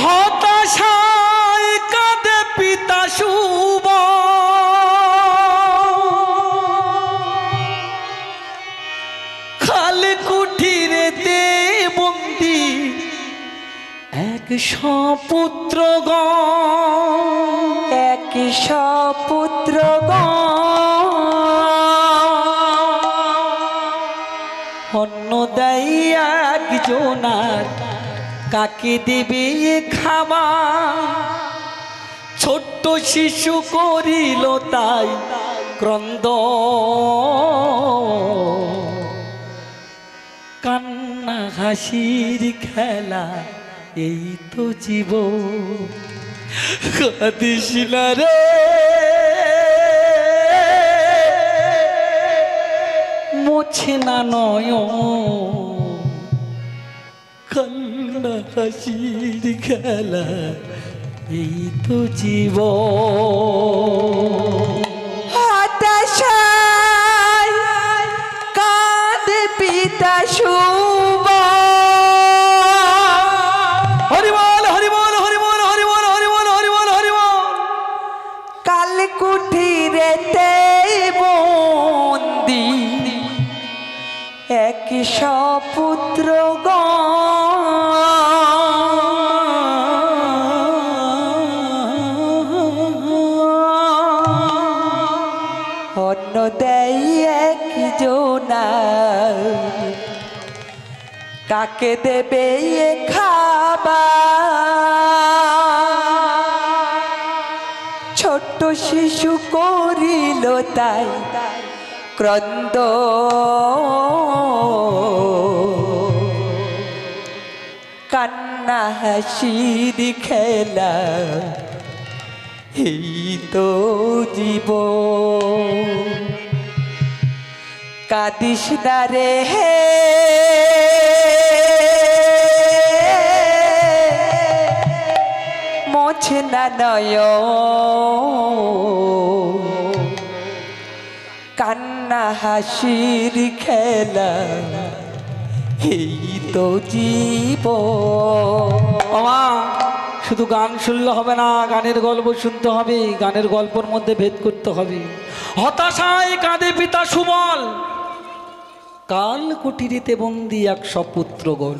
হতাশায় কাঁদে পিতা শুভ, খালি কুঠিরেতে বন্দি এক সপুত্রগণ, এক সপুত্রগণ। অন্ন দেয় একজনার, কাকে দেবে খাবার? ছোট্ট শিশু করিল তাই ক্রন্দ, কান্না হাসির খেলা এই তো জীবন। কাঁদিস না রে মোছে না নয়ন, কান্না হাসির খেলা এই তো জীবন। হতাশায় কাঁদে পিতা শুভ। হরিবল হরিবল হরিবল হরিবল হরিবল হরিবল হরিবল। কাল কুঠিরেতে বন্দি এক সপুত্রগণ। অন্ন দেয় একজনা, কাকে দেবে খাবার? ছোট্ট শিশু করিল তাই ক্রন্দ, কান্না হাসির খেলা এই তো জীবন। কাঁদিস না রে হে মোছে না নয়ন, কান্না হাসির খেলা এই তো জীবন। আমা শুধু গান শুনলে হবে না, গানের গল্প শুনতে হবে, গানের গল্পের মধ্যে ভেদ করতে হবে। হতাশায় কাঁদে পিতা সুবল, কাল কুঠিরেতে বন্দি এক সপুত্রগণ।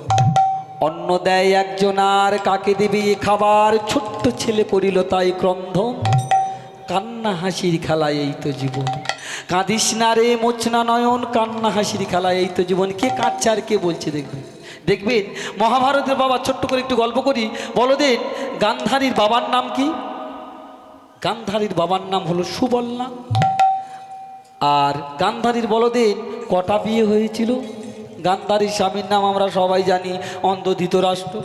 অন্ন দেয় একজনার, কাকে দেবে খাবার? ছোট্ট ছেলে করিল তাই ক্রন্ধন, কান্না হাসির খেলা এই তো জীবন। কাঁদিস না রে মোচনা নয়ন, কান্না হাসির খেলা এই তো জীবন। কে কাঁদছে আর কে বলছে দেখবেন। দেখবেন মহাভারতের বাবা, ছোট্ট করে একটু গল্প করি। বলদেন গান্ধারীর বাবার নাম কি? গান্ধারীর বাবার নাম হলো সুবলনা। আর গান্ধারীর বলদেন কটা বিয়ে হয়েছিল? গান্ধারীর স্বামীর নাম আমরা সবাই জানি, অন্ধ ধৃতরাষ্ট্র।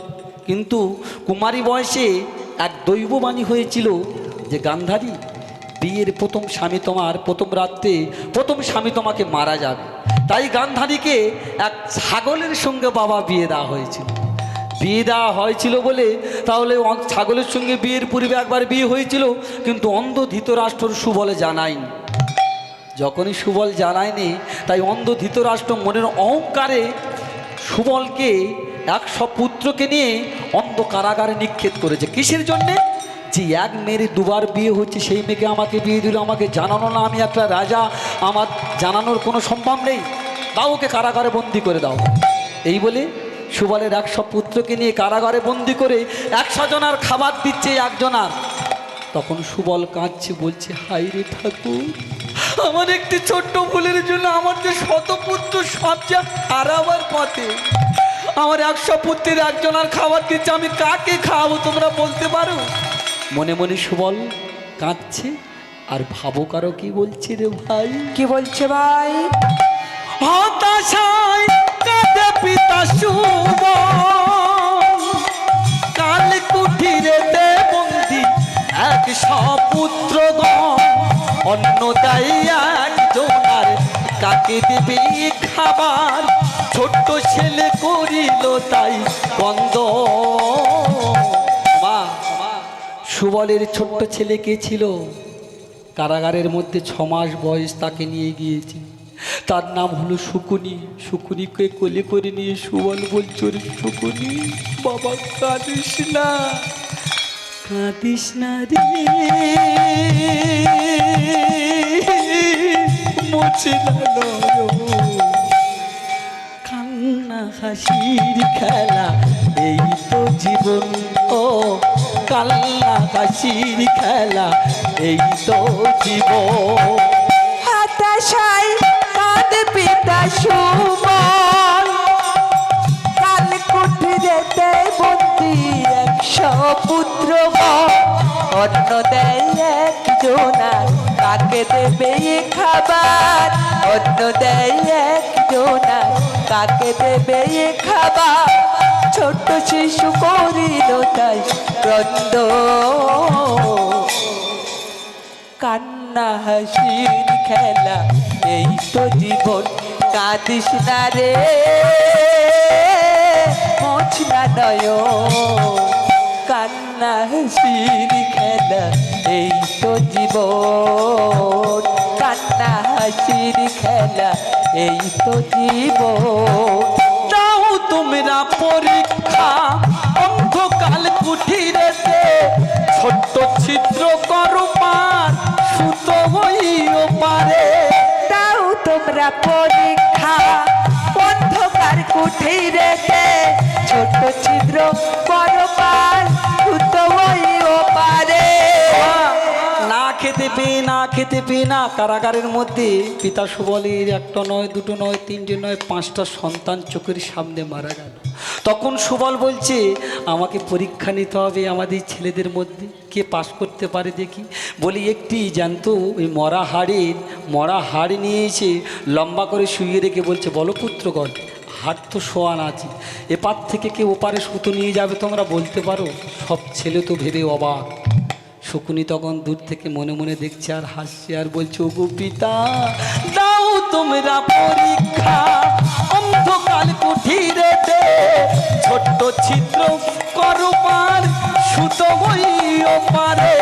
কিন্তু কুমারী বয়সে এক দৈববাণী হয়েছিল যে গান্ধারী, বিয়ের প্রথম স্বামী তোমার, প্রথম রাত্রে প্রথম স্বামী তোমাকে মারা যাবে। তাই গান্ধারীকে এক ছাগলের সঙ্গে বাবা বিয়ে দেওয়া হয়েছিল। বিয়ে দেওয়া হয়েছিল বলে তাহলে ছাগলের সঙ্গে বিয়ের পূর্বে একবার বিয়ে হয়েছিল, কিন্তু অন্ধ ধৃতরাষ্ট্র সুবলে জানায়নি। যখনই সুবল জানায়নি, তাই অন্ধ ধৃতরাষ্ট্র মনের অহংকারে সুবলকে 100 পুত্রকে নিয়ে অন্ধ কারাগারে নিক্ষেপ করেছে। কিসের জন্যে? যে এক মেয়ের দুবার বিয়ে হচ্ছে, সেই মেয়েকে আমাকে বিয়ে দিল, আমাকে জানানো না, আমি একটা রাজা, আমার জানানোর কোনো সম্ভব নেই, দাও ওকে কারাগারে বন্দি করে দাও। এই বলে সুবলের 100 পুত্রকে নিয়ে কারাগারে বন্দি করে 100 জনার খাবার দিচ্ছে একজনার। তখন সুবল কাঁদছে, বলছে হাই রে ঠাকুর, আমার একটি ছোট্ট ভুলের জন্য আমার যে শতপুত্র সব যা হারাবার পথে, আমার 100 পুত্রের একজনার খাবার দিচ্ছে, আমি কাকে খাওয়াবো তোমরা বলতে পারো? মনে মনে সুবল কাঁদছে। আর ভাবো কারো কি বলছে রে ভাই? কি বলছে ভাই? হতাশায় কাঁদে পিতা সুবল, কাল কুঠিরেতে বন্দি এক সপুত্রগণ। অন্ন দেয় একজনার, কাকে দেবে খাবার? ছোট্ট ছেলে করিল তাই কন্দ। মা, সুবলের ছোট্ট ছেলে কে ছিল? কারাগারের মধ্যে 6 মাস বয়স, তাকে নিয়ে গিয়েছে। তার নাম হলো শকুনি। শকুনিকে কোলে করে নিয়ে সুবল বলছে, রে শকুনি বাবা কাঁদিস না, কাঁদিস না রে, মোছে না নয়ন। কান্না হাসির খেলা এই তো জীবন, ও কান্না হাসির খেলা এই তো জীবন। হতাশায় কাঁদে পিতা সুমন, কাল কুঠিরেতে বন্দি 100 পুত্র। অন্ন দেয় একজনা, কাকে দেবে খাবার? অন্ন দেয় একজনা, কাকে দেবে খাবার? ছোট শিশু করিল তাই ক্রন্দ, কান্না হাসির খেলা এই তো জীবন। কাঁদিস না রে, মোছ না নয়ন। কান্না হাসির খেলা এই তো জীবন, কান্না হাসির খেলা এই তো জীবন। দাও তোমরা পরীক্ষা অন্ধকাল কুঠিরেতে, ছোট্ট ছিদ্র করো পার, সুতো হইও পারে। দাও তোমরা পরীক্ষা অন্ধকার কুঠিরেতে, ছোট ছিদ্র করো পার, সুতো হইও পারে। না খেতে পেয়ে না খেতে পেয়ে না কারাগারের মধ্যে পিতা সুবলের একটা নয়, দুটো নয়, তিনটে নয়, 5টা সন্তান চোখের সামনে মারা গেল। তখন সুবল বলছে, আমাকে পরীক্ষা নিতে হবে আমাদের ছেলেদের মধ্যে কে পাস করতে পারে দেখি। বলি একটি জানতো ওই মরা হাড় নিয়ে এসে লম্বা করে শুইয়ে রেখে বলছে, বলো পুত্রগণ, হাট তো শোয়ান আছে, এপার থেকে কে ওপারে সুতো নিয়ে যাবে তোমরা বলতে পারো? সব ছেলে তো ভেবে অবাক। শকুনি তখন দূর থেকে মনে মনে দেখছে আর হাসছে আর বলছে, ওগো পিতা, দাও তোমরা পরীক্ষা অন্ধকাল কুঠিরেতে, ছোট্ট ছিদ্র করো পার, সুতো হইও পারে।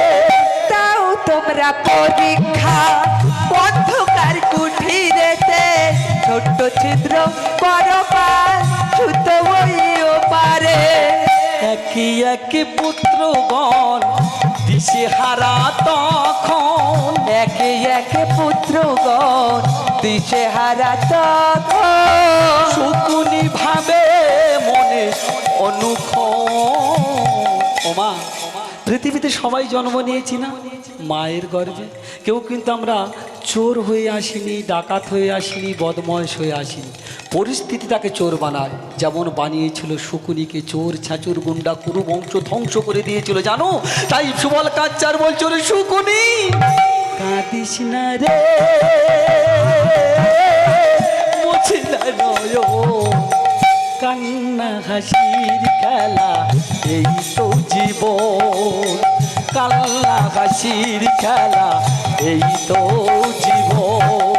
দাও তোমরা পরীক্ষা অন্ধকার কুঠিরেতে, ছোট্ট ছিদ্র করো পার, সুতো হইও পারে। একে একে পুত্রগণ দিশে হারা তখন, একে একে পুত্রগণ দিশে হারা তখন। শকুনি ভাবে মনে ওমা, পৃথিবীতে সবাই জন্ম নিয়েছি না মায়ের গর্ভে। কেউ কিন্তু আমরা চোর হয়ে আসিনি, ডাকাত হয়ে আসিনি, বদমাশ হয়ে আসিনি। পরিস্থিতি তাকে চোর বানায়, যেমন বানিয়েছিল শকুনিকে চোর, ছাচুর, গুন্ডা, কুরু বংশ ধ্বংস করে দিয়েছিল জানো। তাই সুবল কাচ্চার বলছো, রে শকুনি কাঁদিস না রে, মোছে না নয়ন। কান্না হাসির খেলা এই তো জীবন, কান্না হাসির খেলা এই তো জীবন।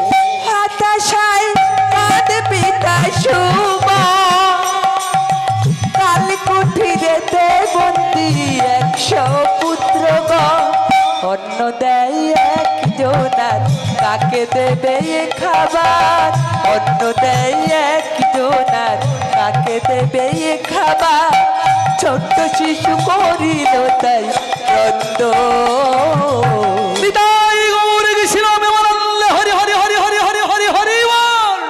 হতাশায় কাঁদে পিতা সুমন, কাল কুঠিরেতে বন্দি 100 পুত্রগণ। অন্ন দেয় একজনার, কাকে দেবে খাবার? অন্ন দেয় একজনার, কাকে দেবে খাবার? ছোট্ট শিশু করিল তাই ক্রন্দ। বিদায় গৌর গেছিলাম এবার, আল্লাহ হরি হরি হরি হরি হরি হরি হরি বল।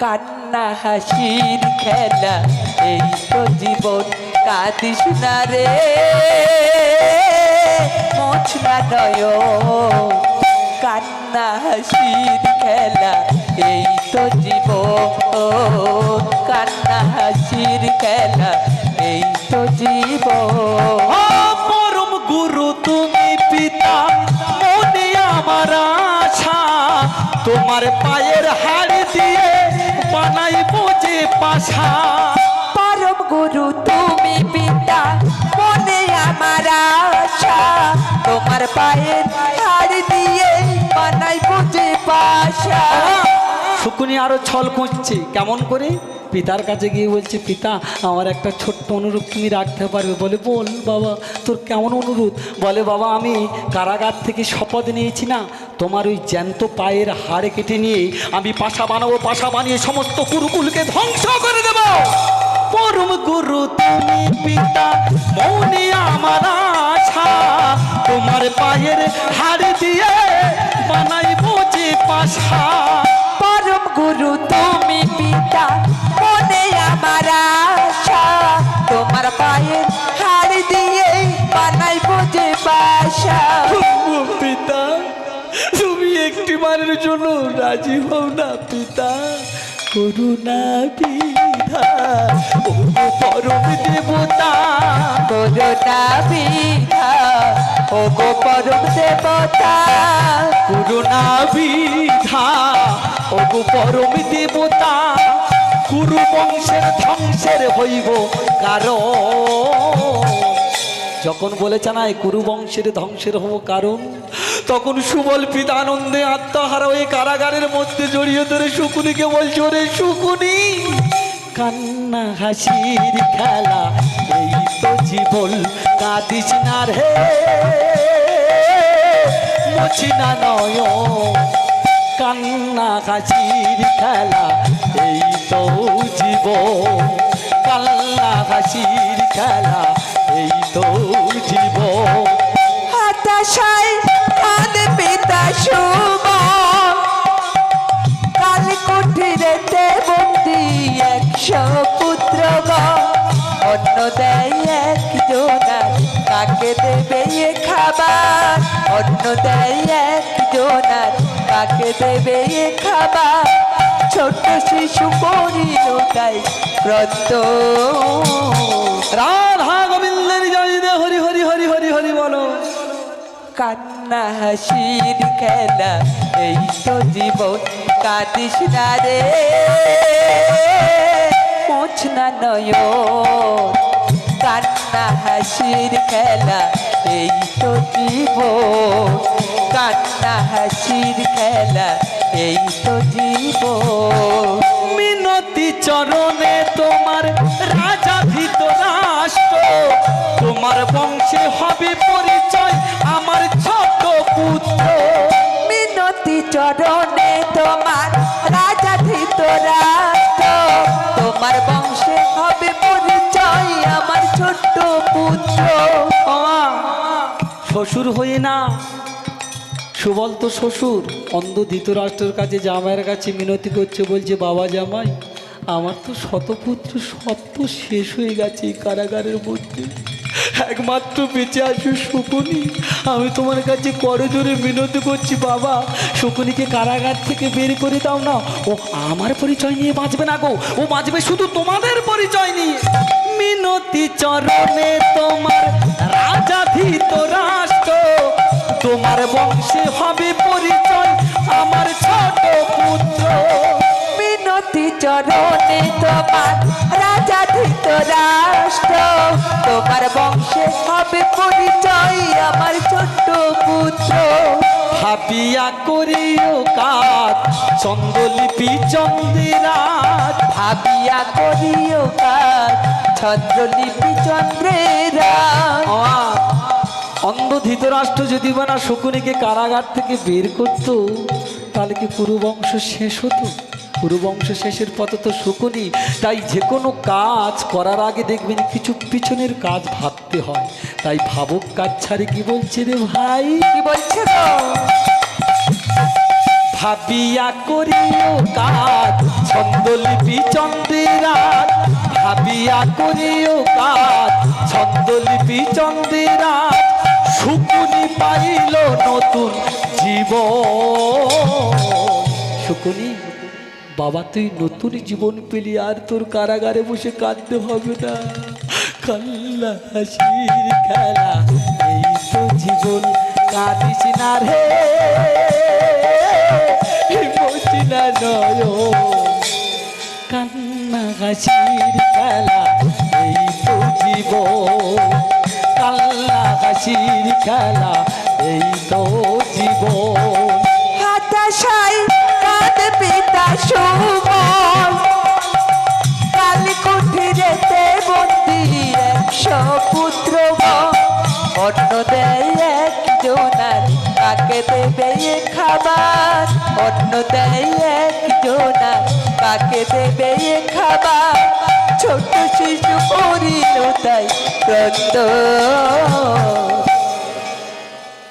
কান্না হাসির খেলা এই তো জীবন। কাঁদিস না রে, মোছ না নয়ন। কান্না হাসির খেলা এই তো জীবন, কান্না হাসির খেলা এই তো জীবন। পরম গুরু তুমি পিতা, মনে আমার আশা, তোমার পায়ের হাড় দিয়ে বানাইবো যে পাশা। পরম গুরু তুমি পিতা, মনে আমার আশা, তোমার পায়ের হাড় দিয়ে বানাইবো যে পাশা। শকুনি আরো ছল খুঁজছে কেমন করে, পিতার কাছে গিয়ে বলছে, পিতা আমার একটা ছোট্ট অনুরোধ তুমি রাখতে পারবে? বলে, বল বাবা, তোর কেমন অনুরোধ? বলে, বাবা আমি কারাগার থেকে শপথ নিয়েছি না, তোমার ওই জ্যান্ত পায়ের হাড়ে কেটে নিয়ে আমি পাশা বানাবো, পাশা বানিয়ে সমস্ত কুরুকুলকে ধ্বংস করে দেব। পরম গুরু তুমি পিতা, মনে আমার আশা, তোমার পায়ের হাড় দিয়ে বানাইবো যে পাশা। পরম গুরু তুমি পিতা, মনে আমার আশা, তোমার পায়ের হাড় দিয়ে বানাইবো যে বাসা। ও পিতা, তুমি একটি বারের জন্য রাজি হও না পিতা? করুণা বিধা ও পরম দেবতা, করুণা বিধা ও গো পরম দেবতা, করুণা বিধা ও পরম দেবতা, কুরু বংশের ধ্বংসের হইব কারণ। যখন বলেছে না কুরু বংশের ধ্বংসের হব কারণ, তখন সুবল পিতা আনন্দে আত্মহারা হয়ে কারাগারের মধ্যে জড়িয়ে ধরে শকুনিকে বলছে, ওরে শকুনি, কান্না হাসির খেলা এই তো জীবন, কাঁদিস না রে, মুছি না নয়, কান্না হাসির খেলা এই তো জীবন, কান্না হাসির খেলা এই তো জীবন। হতাশায় কাঁদে পিতা সুমন, কাল কুঠিরেতে বন্দি 100 পুত্রগণ, অন্ন দেয় একজনার, কাকে দেবে এ খাবার? অন্ন দেয় একজনার, কাকে দেবে এ খাবার? ছোট শিশু পরিণতায় ব্রত। রাধা গোবিন্দের জয় দে, হরি হরি হরি হরি হরি বলো। কান্না হাসির খেলা এই তো জীবন, কাঁদিস না রে, মুছ না নয়ন। কান্না হাসির খেলা এই তো জীবন, কান্না হাসির খেলা এই তো জীবন। মিনতি চরণে তোমার রাজা ধৃতরাষ্ট্র, তোমার বংশে হবে পরিচয় আমার ছোট পুত্র। মিনতি চরণে তোমার রাজা ধৃতরাষ্ট্র, তোমার বংশে হবে পরিচয় আমার ছোট্ট পুত্র। শ্বশুর হয়ে না, সুবল তো শ্বশুর, অন্ধ ধৃতরাষ্ট্রের কাছে জামাইয়ের কাছে মিনতি করছে, বলছে, বাবা জামাই, আমার তো শতপুত্র সব তো শেষ হয়ে গেছে এই কারাগারের মধ্যে, একমাত্র বেঁচে আসবে শকুনি। আমি তোমার কাছে করজোরে মিনতি করছি বাবা, শকুনিকে কারাগার থেকে বের করে দাও না। ও আমার পরিচয় নিয়ে বাঁচবে না গো, ও বাঁচবে শুধু তোমাদের পরিচয় নিয়ে। মিনতি চরণে তোমার রাজা ধৃতরাষ্ট্র, তোমার বংশে হবে পরিচয় আমার ছোট পুত্র। মিনতি চরণে তোমার রাজা ধৃতরাষ্ট্র, তোমার বংশে হবে পরিচয় আমার ছোট্ট পুত্র। ভাবিয়া করিও কাজ চন্দ্রলিপি চন্দ্রেরাত, ভাবিয়া করিও কাজ ছন্দ্রলিপি চন্দ্রেরা। অন্ধ ধৃতরাষ্ট্র যদি বা না শকুনিকে কারাগার থেকে বের করতো, তাহলে কি পুরো বংশ শেষ হতো? পুরো বংশ শেষের পথে তো শকুনি। তাই যে কোনো কাজ করার আগে দেখবেন কিছু পিছনের কাজ ভাবতে হয়। তাই ভাবুক কাজ ছাড়ে কি বলছে রে ভাই? কি বলছে গো? ভাবিয়া করিও কাজ ছন্দলিপি চন্দ্রেরাত, ভাবিয়া করিও কাজ ছন্দলিপি চন্দ্রেরাত, শকুনি পাইল নতুন জীবন। শকুনি বাবা, তুই নতুন জীবন পেলি, আর তোর কারাগারে বসে কাঁদতে হবে না। কান্না হাসির খেলা এই তো জীবন, কাঁদিস না রে, মুছি না নয়ন। কান্না হাসির খেলা এই তো জীবন, কান্না হাসির খেলা এই তো জীবন। হতাশায় কাঁদে পিতা অন্য দেয় একজনা কাকে দেবে এ খাবার ছোট শিশু করিল তাই ক্রন্দ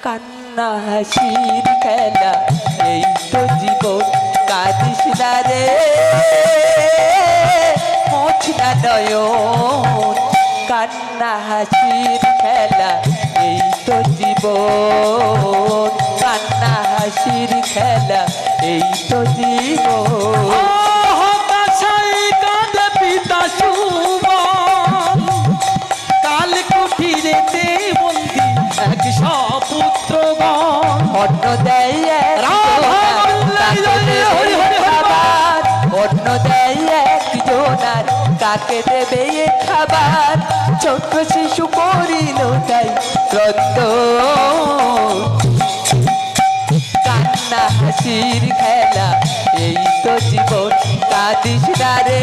কান্না হাসির খেলা এই তো জীবন কাঁদিস না রে মোছ না নয়ন কান্না হাসির খেলা এই তো জীবন কান্না হাসির খেলা এই তো জীবন হতাশায় কাঁদে পিতা সুমন কাল কুঠিরেতে বন্দি এক সপুত্রগণ অন্য দেয় খাবার অন্য দেয় একজনার কাকে দেবে এ খাবার ছোট শিশু করিল তাই ক্রন্দ কান্না হাসির খেলা এই তো জীবন কাঁদিস না রে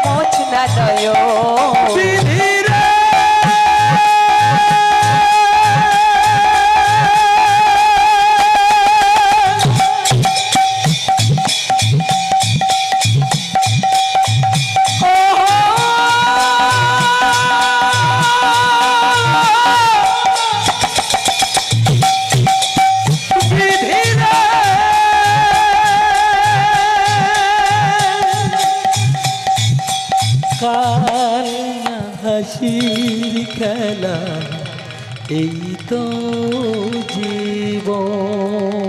মোছ না নয়ন বিধিরে কান্না হাসির খেলা এই তো জীবন